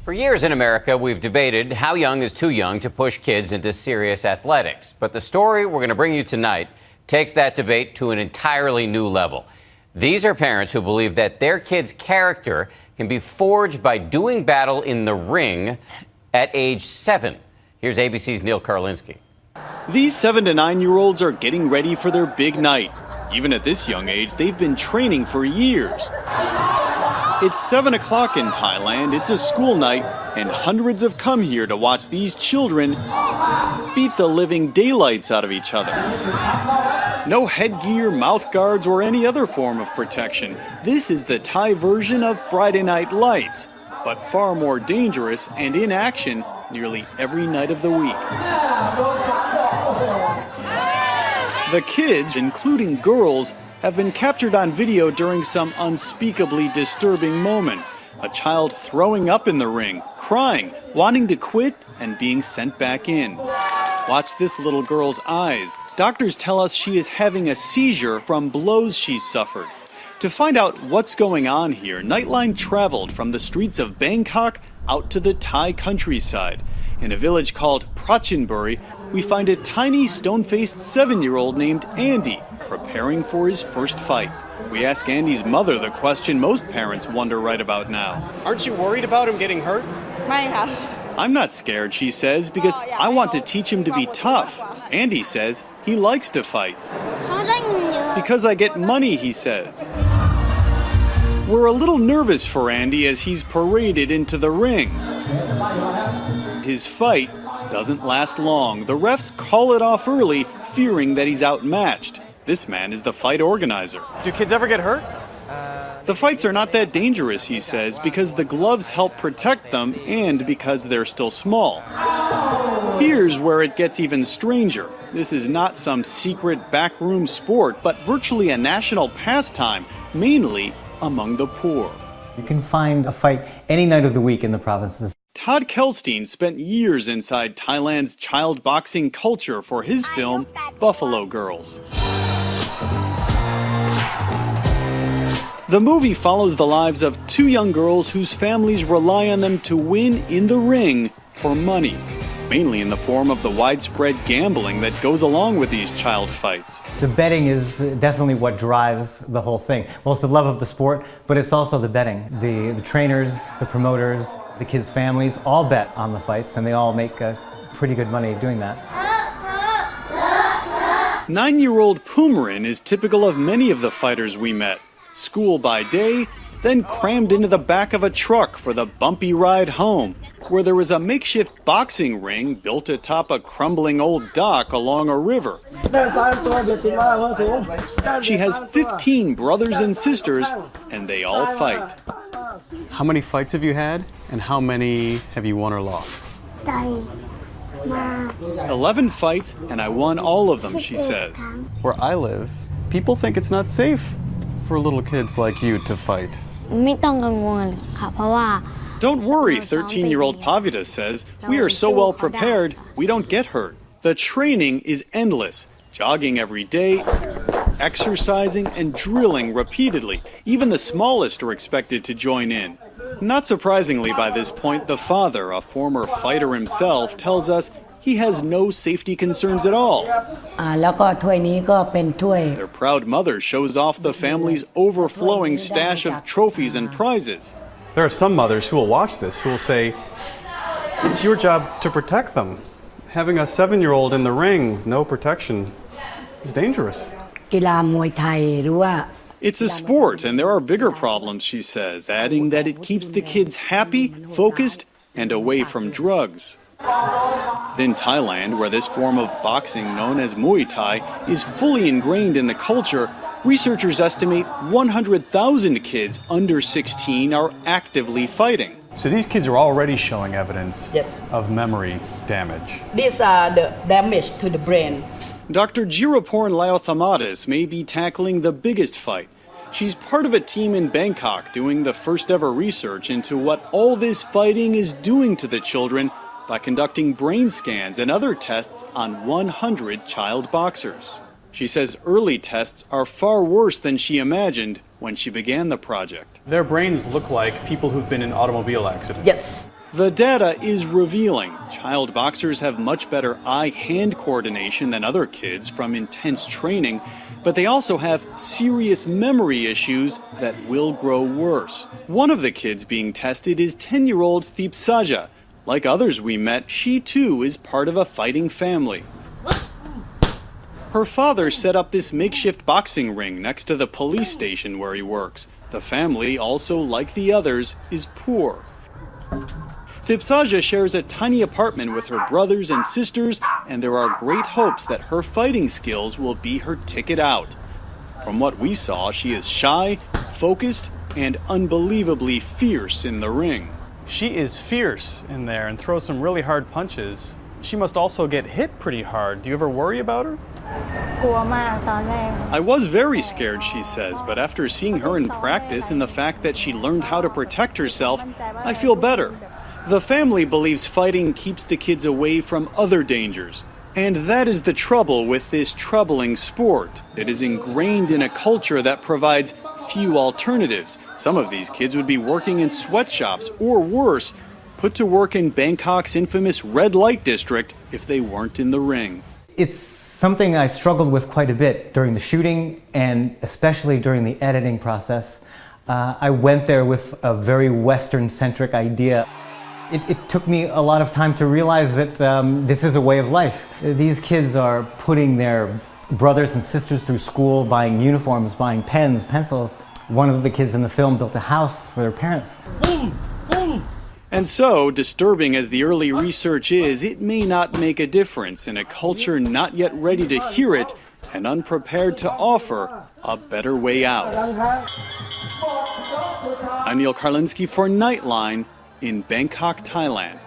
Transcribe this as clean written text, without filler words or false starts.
For years in America, we've debated how young is too young to push kids into serious athletics. But the story we're going to bring you tonight takes that debate to an entirely new level. These are parents who believe that their kids' character can be forged by doing battle in the ring at age 7. Here's ABC's Neil Karlinski. These 7 to 9-year-olds are getting ready for their big night. Even at this young age, they've been training for years. It's 7 o'clock in Thailand, it's a school night, and hundreds have come here to watch these children beat the living daylights out of each other. No headgear, mouth guards, or any other form of protection. This is the Thai version of Friday Night Lights, but far more dangerous and in action nearly every night of the week. The kids, including girls, have been captured on video during some unspeakably disturbing moments. A child throwing up in the ring, crying, wanting to quit, and being sent back in. Watch this little girl's eyes. Doctors tell us she is having a seizure from blows she suffered. To find out what's going on here, Nightline traveled from the streets of Bangkok out to the Thai countryside. In a village called Prachinburi, we find a tiny stone-faced 7-year-old named Andy, preparing for his first fight. We ask Andy's mother the question most parents wonder right about now. Aren't you worried about him getting hurt? I'm not scared, she says, because I want to teach him to be tough. Andy says he likes to fight. Because I get money, he says. We're a little nervous for Andy as he's paraded into the ring. His fight doesn't last long. The refs call it off early, fearing that he's outmatched. This man is the fight organizer. Do kids ever get hurt? The fights are not that dangerous, he says, because the gloves help protect them and because they're still small. Here's where it gets even stranger. This is not some secret backroom sport, but virtually a national pastime, mainly among the poor. You can find a fight any night of the week in the provinces. Todd Kelstein spent years inside Thailand's child boxing culture for his film, Buffalo Girls. The movie follows the lives of 2 young girls whose families rely on them to win in the ring for money, mainly in the form of the widespread gambling that goes along with these child fights. The betting is definitely what drives the whole thing. Well, it's the love of the sport, but it's also the betting. The trainers, the promoters, the kids' families all bet on the fights, and they all make pretty good money doing that. 9-year-old Pumarin is typical of many of the fighters we met. School by day, then crammed into the back of a truck for the bumpy ride home, where there was a makeshift boxing ring built atop a crumbling old dock along a river. She has 15 brothers and sisters, and they all fight. How many fights have you had, and how many have you won or lost? 11 fights, and I won all of them, she says. Where I live, people think it's not safe for little kids like you to fight. Don't worry, 13-year-old Pavita says. We are so well prepared, we don't get hurt. The training is endless. Jogging every day, exercising and drilling repeatedly. Even the smallest are expected to join in. Not surprisingly by this point, the father, a former fighter himself, tells us he has no safety concerns at all. Their proud mother shows off the family's overflowing stash of trophies and prizes. There are some mothers who will watch this who will say, it's your job to protect them. Having a 7-year-old in the ring, no protection, is dangerous. It's a sport, and there are bigger problems, she says, adding that it keeps the kids happy, focused, and away from drugs. In Thailand, where this form of boxing known as Muay Thai is fully ingrained in the culture, researchers estimate 100,000 kids under 16 are actively fighting. So these kids are already showing evidence of memory damage. These are the damage to the brain. Dr. Jiraporn Laothamatis may be tackling the biggest fight. She's part of a team in Bangkok doing the first ever research into what all this fighting is doing to the children by conducting brain scans and other tests on 100 child boxers. She says early tests are far worse than she imagined when she began the project. Their brains look like people who've been in automobile accidents. Yes. The data is revealing. Child boxers have much better eye-hand coordination than other kids from intense training, but they also have serious memory issues that will grow worse. One of the kids being tested is 10-year-old Thipsaja. Like others we met, she too is part of a fighting family. Her father set up this makeshift boxing ring next to the police station where he works. The family, also like the others, is poor. Thipsaja shares a tiny apartment with her brothers and sisters, and there are great hopes that her fighting skills will be her ticket out. From what we saw, she is shy, focused, and unbelievably fierce in the ring. She is fierce in there and throws some really hard punches. She must also get hit pretty hard. Do you ever worry about her? I was very scared, she says, but after seeing her in practice and the fact that she learned how to protect herself, I feel better. The family believes fighting keeps the kids away from other dangers. And that is the trouble with this troubling sport. It is ingrained in a culture that provides few alternatives. Some of these kids would be working in sweatshops or worse, put to work in Bangkok's infamous red light district if they weren't in the ring. It's something I struggled with quite a bit during the shooting and especially during the editing process. I went there with a very Western-centric idea. It took me a lot of time to realize that this is a way of life. These kids are putting their brothers and sisters through school, buying uniforms, buying pens, pencils. One of the kids in the film built a house for their parents. And so, disturbing as the early research is, it may not make a difference in a culture not yet ready to hear it and unprepared to offer a better way out. I'm Neil Karlinski for Nightline in Bangkok, Thailand.